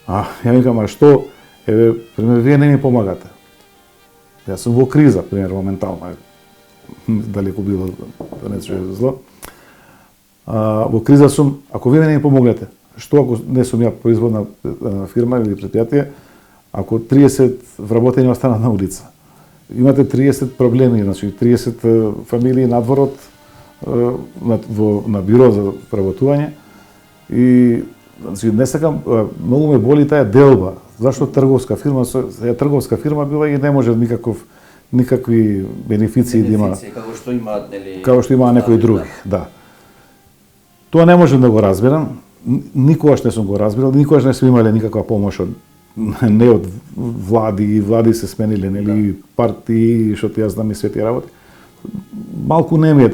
Ја викам, што, пример, вие не ми помагате. Јас сум во криза, пример, моментално. Далеко било, да не се зло. Во криза сум, ако вие не ми помогнете, што ако не сум ја производна фирма или предпријатие, ако 30 вработени останат на улица, имате 30 проблеми, значи 30 фамилии надворот на биро за вработување и значи не сакам, многу ме боли таа делба. Зашто трговска фирма била и не може никакви бенефиции да има. Како што имаат, нели? Како што имаат некои други, да. Тоа не можам да го разберам. Никогаш не сум го разбирал, никогаш не сум имале никаква помош од не од влади се смениле, нели, партии, што јас знам и свети работи. Малку не ми е,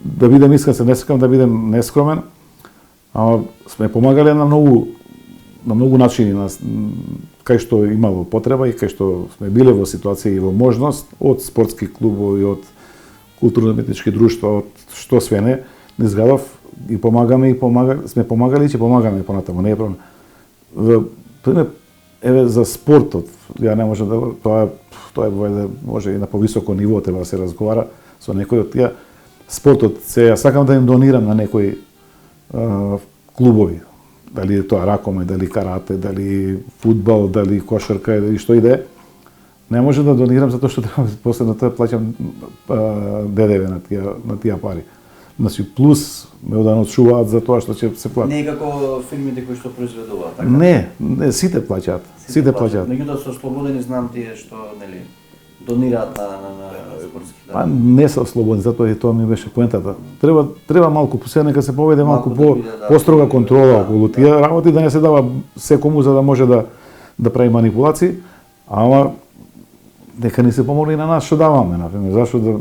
да бидем искрен, не сакам да бидем нескромен, ама сме помагале на многу начини, кај што имало потреба и кај што сме биле во ситуација и во можност, од спортски клубови, од културно-уметнички друштва, од што све не изгадав и сме помагали и ќе помагаме понатаму, не е проблем. Пример, за спортот, ја не можам да, тоа е може и на повисоко ниво треба да се разговара со некој од тие. Спортот, ја сакам да им донирам на некои клубови, дали тоа ракоме, дали карате, дали фудбал, дали кошарка, дали што и да е. Не може да донирам затоа што треба после на тоа плаќам ДДВ на тие пари. Значи плюс ме оданочуваат за тоа што ќе се плати. Не е како фирмите кои што произведуваат, така? Не, сите плаќаат. Сите плаќаат. Меѓутоа со слободени знам тие што, нели, донираат на спортски. Па не се слободни, затоа и тоа ми беше поентата. Треба малку, сега нека се поведе малку построга контрола околу тие работи, да не се дава секому за да може да прави манипулации, ама нека ни се помогне на нас што даваме, например, зашто да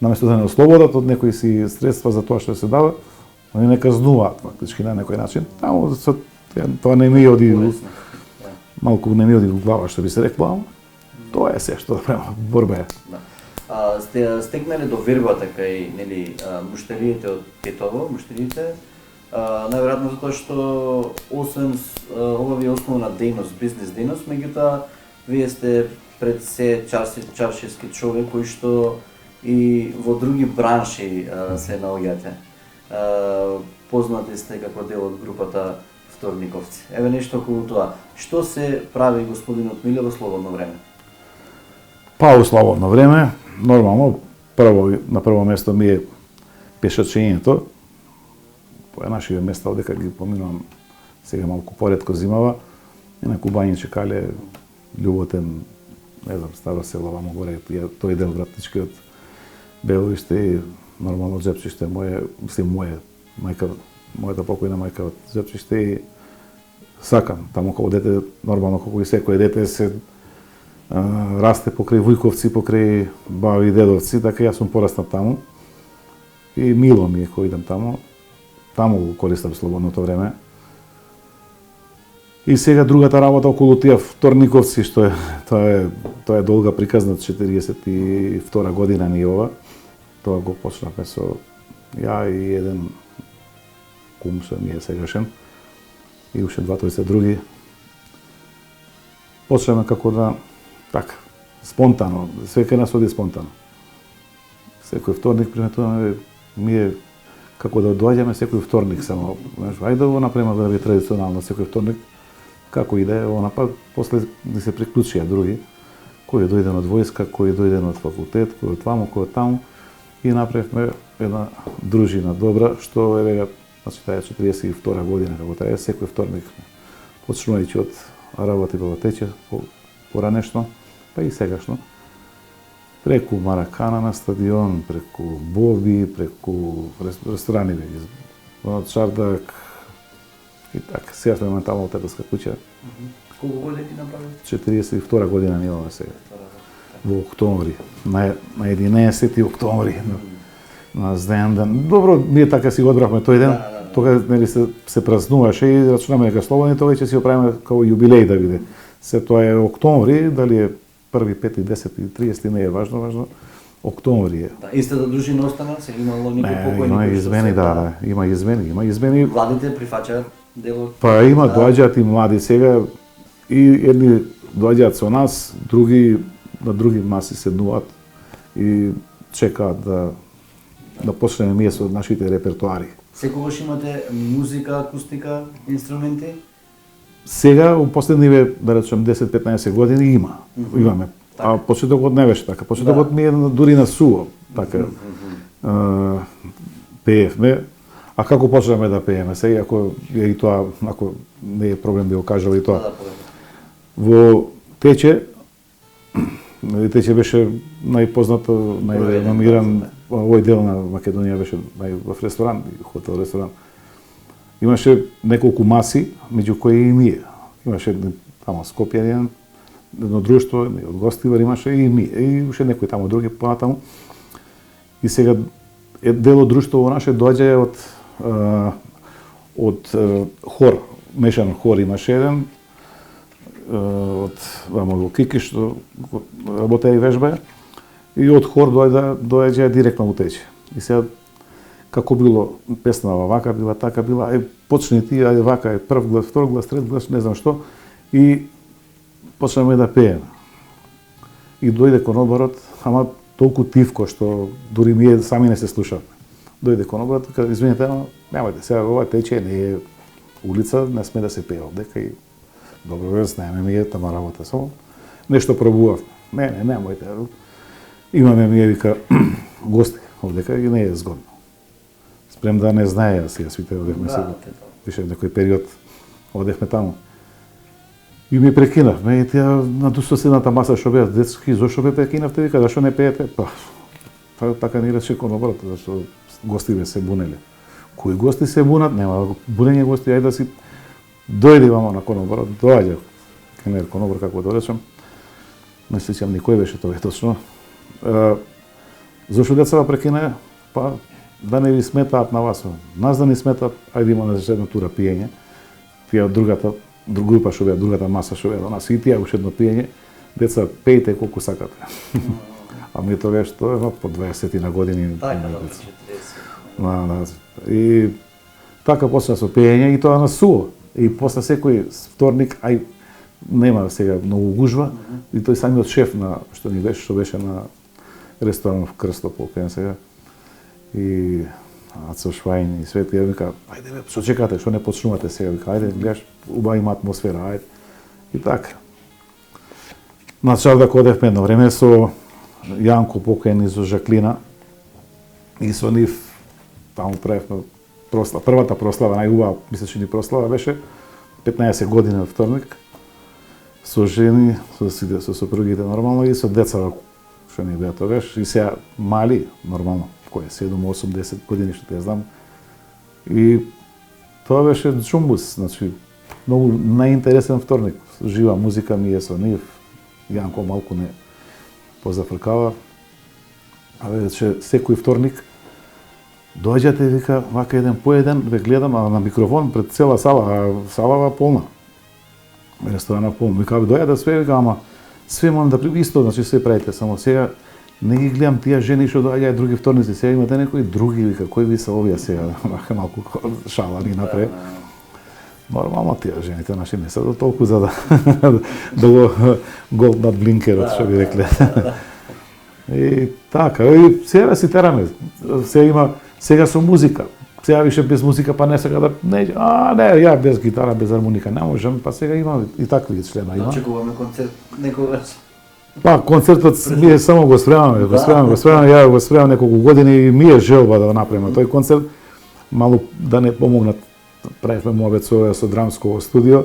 наместо да не ослободат од некои си средства за тоа што се дава, они не казнуваат фактички на некој начин. Тоа не ми оди малку не ми оди во глава што би се рекло, ама тоа е се што да правиме, борба е. Сте стекнале довербата кај, нели, муштериите од Тетово, најверојатно затоа што освен ова ви е основна дејност, бизнес дејност, меѓутоа вие сте пред се чаршиски човек кој што и во други бранши се наоѓате. Познати сте како дел од групата Вторниковци. Еве нешто околу тоа. Што се прави господинот Миле во слободно време? Па во слободно време, нормално, на прво место ми е пешачењето. По нашите места одека ги поминувам сега малку поретко зимава. Инаку Бањиче Кале, Љуботен, не знам, Старо село, вамо горе, тој дел вратнички од Беловиште и нормално Жепчиште моје, мојата покојна мајка од Жепчиште и сакам таму како дете, нормално како и секој дете се расте покрај Вујковци, покрај баби и дедовци, така јас сум пораснат таму и мило ми е кога идам таму. Таму го користам слободното време. И сега другата работа околу тие Вторниковци, што е тоа е долга приказна, 42 година ни ова. Тоа го почнавме со ја и еден кум што ми е сегашен и уште дваторица други. Почнавме како да така спонтано, све кај нас оди спонтано. Секој вторник приметуваме ми е како да доаѓаме секој вторник само. Ајде да го направиме да биде традиционално секој вторник. Како и да е, па после да се приклучија други, кој е дојден од војска, кој е дојден од факултет, кој од ваму, кој од таму, и направивме една дружина добра, што е вега, значи таа е 42 година како трае, секој вторник, почнувајќи од работи во тече, поранешно, па и сегашно. Преку Маракана на стадион, преку Боби, преку ресторани веќе. Од Чардак и така. Сега сме моментално од Тетовска куќа. Колку години направи? 42 година ни имаме сега. Во октомври, на 11 октомври, на Зденден. Добро, ние така си го одбравме тој ден. Тога нели се празнуваше и рачунаме дека слободни, тога ќе си го правиме како јубилеј да биде. Се тоа е октомври, дали е 1, 5, 10 и 30 не е важно. Октомври е. Да, истата дружина остана, се имало некои покојни. Има измени, да, има измени. Владите прифаќаат делот. Па има, доаѓаат и млади сега, и едни доаѓаат со нас, други на други маси седнуваат и чекаат да почнеме ние со нашите репертуари. Секогаш имате музика, акустика, инструменти? Сега, во последниве, да речем, 10-15 години имаме. А почетокот не беше така. Почетокот ми е дури на суво, така. Пеевме. А како почнеме да пееме? Сега, ако е и тоа, ако не е проблем да го кажам и тоа. Во Тече беше најпознато, најреномиран овој дел на Македонија беше в ресторан, хотел ресторан. Имаше неколку маси, меѓу кои и ние. Имаше тамо Скопјанин, едно друштво, од Гостивар имаше и ми, и уште некои тамо други понатаму. И сега дел од друштво наше доаѓа од хор, мешан хор имаше еден, од во Кики што работеа и вежбаја, и од хор доаѓа директно во Тече. И сега како било песнава вака била, така била, почни ти, ајде вака е прв глас, втор глас, трет глас, не знам што, и почнеме да пееме. И дојде кон одборот, ама толку тивко што дури ние сами не се слушавме. Дојде кон одборот, каде извините, ама немајте, сега ова Тече не е улица, не сме да се пее овдека и добро, знаеме ми е тама работа, само нешто пробував. Не, немојте. Имаме ми вика гости овдека и не е згодно. Спрем да не знаеа сега сите одехме сега. Више некој период одехме таму. И ми прекинавме и тие на соседната маса што беа детски, зошто бе прекинавте, вика, зашто не пеете? Па така ни рече кон обрат, зашто гостиве се бунеле. Кои гости се бунат? Нема бунење гости, ајде да си дојде вамо на конобор, доаѓа кенер конобор, како да речем. Не се сеќам никој беше тоа точно. Зошто децата прекина? Па да не ви сметаат на вас. Нас да ни сметаат, ајде има на една тура пиење. Тие од другата група што беа, другата маса што беа до нас, и тие уште едно пиење. Деца, пејте колку сакате. А ми тогаш тоа е по 20 на години. И така почна со пеење и тоа на суво. И после секој вторник, нема сега многу гужва, и тој самиот шеф на што беше на ресторан в Крстопол, кај сега. И Ацо Швајн и Свети ја вика, ајде бе, што чекате, што не почнувате сега, вика, ајде, гледаш, убава има атмосфера, ајде. И така. На Чардак одевме едно време со Јанко покајни со Жаклина и со нив таму правевме прослава, првата прослава, најубава, мисля, че ни прослава беше 15 години од вторник, со жени, со сопругите нормално и со деца што ни беа тогаш, и сега мали, нормално, кој е 7, 8, 10 години, што те знам. И тоа беше чумбус, значи, многу најинтересен вторник. Жива музика ми е со нив, Јанко малку не позафркава, а вече секој вторник доаѓате, вика, вака еден по еден, ве гледам, а на микрофон пред цела сала, а салава полна. Ресторана полна. Вика, дојаде све, вика, ама све можам да исто, значи све правите, само сега не ги гледам тие жени што доаѓаат други вторници, сега имате некои други, вика, кои ви се овие сега, вака малку шала ни напре. Нормално тие жените наши не се до толку за да го гол над блинкерот, што би рекле. И така, и сега си тераме. Сега со музика. Сега више без музика па не сега да не, ја без гитара, без армоника не можам, па сега има и такви члена има. Очекуваме концерт некогаш. Па концертот ние само го спремаме, ја го спремам неколку години и ми е желба да го направиме тој концерт. Малку да не помогнат, правевме муабет со драмско студио.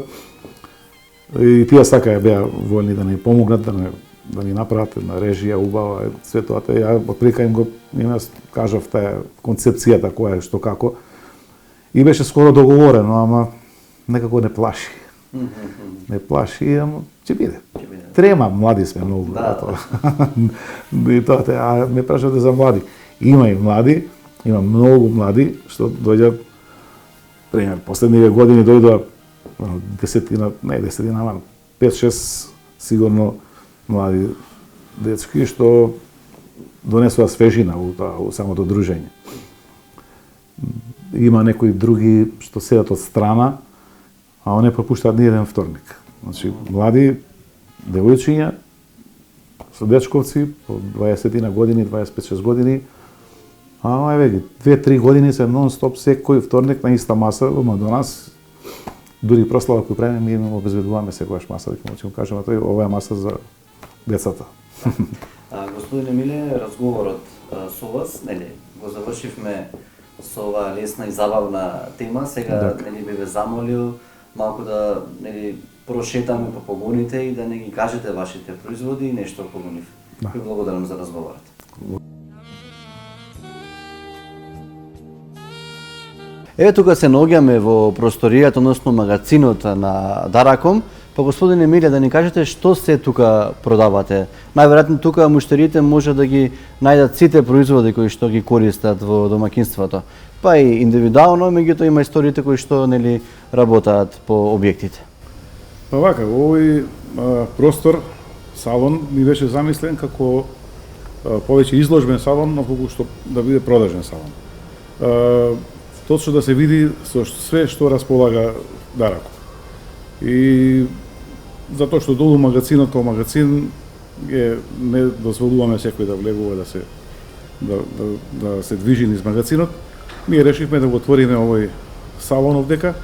И тие сакаја беа војни да не помогнат, да не да ни направат една режија убава, све тоа. Ја отприлика им кажав таа концепцијата која е што како. И беше скоро договорено, ама некако не плаши. Не плаши, ама ќе биде. Трема млади сме многу. И тоа, а ме прашате за млади. Има и млади, има многу млади што доаѓаат, пример, последниве години дојдоа десетина, 5-6 сигурно млади дечки што донесува свежина у самото дружење. Има некои други што седат од страна, а они пропуштаат ни еден вторник. Значи, млади девојчиња со дечковци по 20 години, 25-6 години, а еве ги 2-3 години се нон-стоп секој вторник на иста маса, ама до нас дури прослава кој правиме, ми им обезбедуваме секогаш маса, дека можеме да кажеме тој ова е маса за децата. Господин Емиле, разговорот со вас, нели, го завршивме со оваа лесна и забавна тема. Сега нели би ве замолил малку да нели прошетаме по погоните и да не ги кажете вашите производи и нешто околу нив. Ви благодарам за разговорот. Еве тука се наоѓаме во просторијата, односно магазинот на Дараком. Па господин Емиле, да ни кажете што се тука продавате? Најверојатно тука муштерите може да ги најдат сите производи кои што ги користат во домаќинството. Па и индивидуално, меѓутоа има историите кои што нели работаат по објектите. Па вака, овој простор, салон, ми беше замислен како повеќе изложбен салон, отколку што да биде продажен салон. Точно да се види со све што располага Дарако. И затоа што долу магазинот како магазин не дозволуваме секој да влегува да се движи низ магазинот, ние решивме да го отвориме овој салон овдека,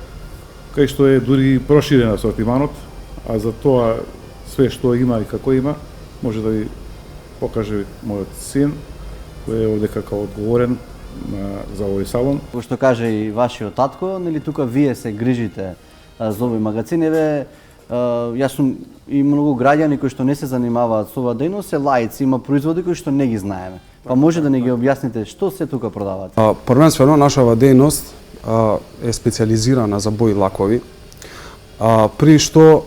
кај што е дури проширен асортиманот, а за тоа све што има и како има, може да ви покаже мојот син, кој е овдека како одговорен за овој салон. Како што каже и вашиот татко, нели тука вие се грижите за овој магазин. Еве, јас сум и многу граѓани кои што не се занимаваат со оваа дејност, се лаици, има производи кои што не ги знаеме. Па може да не ги објасните што се тука продавате? Првенствено нашава дејност е специјализирана за бои лакови, при што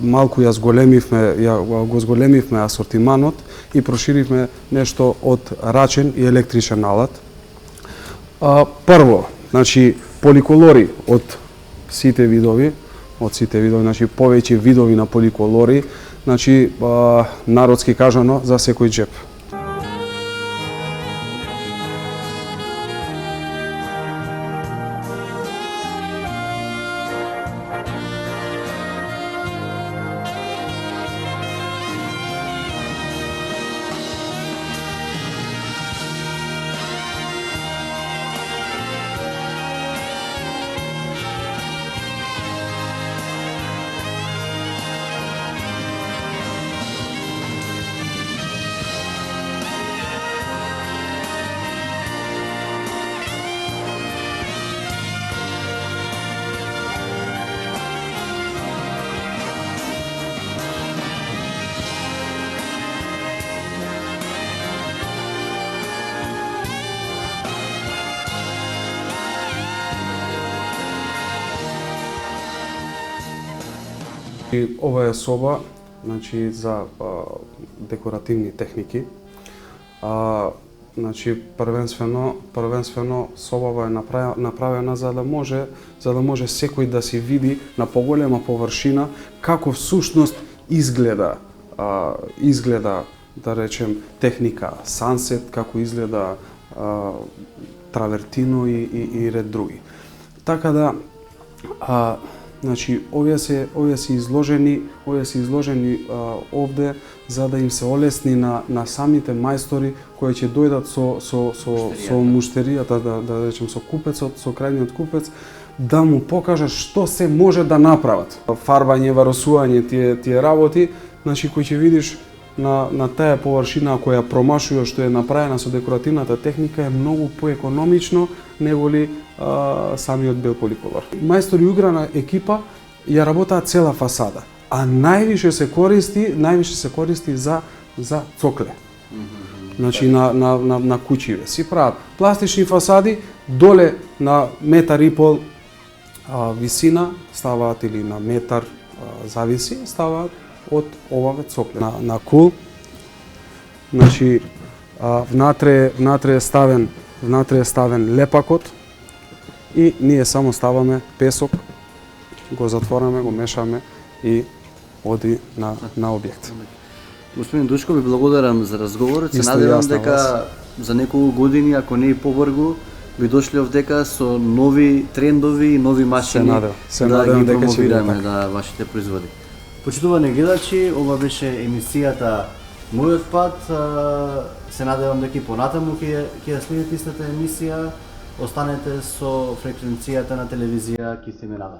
малку го зголемивме асортиманот и проширивме нешто од рачен и електричен алат. Прво, значи поликолори од сите видови, значи повеќе видови на поликолори, значи народски кажано за секој џеп. Ова е соба, значи за декоративни техники. Значи првенствено собава е направена за да може секој да се види на поголема површина како всушност изгледа да речем техника Sunset, како изгледа Травертино и ред други. Така да значи овие се изложени овде за да им се олесни на самите мајстори кои ќе дојдат со муштеријата, да речем со купецот, со крајниот купец, да му покажат што се може да направат. Фарбање, варосување, тие работи, значи кои ќе видиш на таа површина која промашува што е направена со декоративната техника е многу поекономично неголи самиот бел поликолор. Мајстори играна екипа ја работаа цела фасада. а највише се користи за цокле. Значи на куќиве си прават пластични фасади, доле на метар и пол висина ставаат или на метар зависи, ставаат од оваа цокле. На кул, значи внатре е ставен лепакот и ние само ставаме песок, го затвораме, го мешаме и оди на објект. Господин Душко, ви благодарам за разговорот. Се Исто надевам јас на дека вас. за неколку години, ако не и побрзо, би дошле овдека со нови трендови и нови машини Се да надевам ги дека ќе биде промовираме така. вашите производи. Почитувани гледачи, ова беше емисијата Мојот пат. Се надевам дека и понатаму ќе ја следите истата емисија. Останете со фреквенцијата на телевизија Кисименава.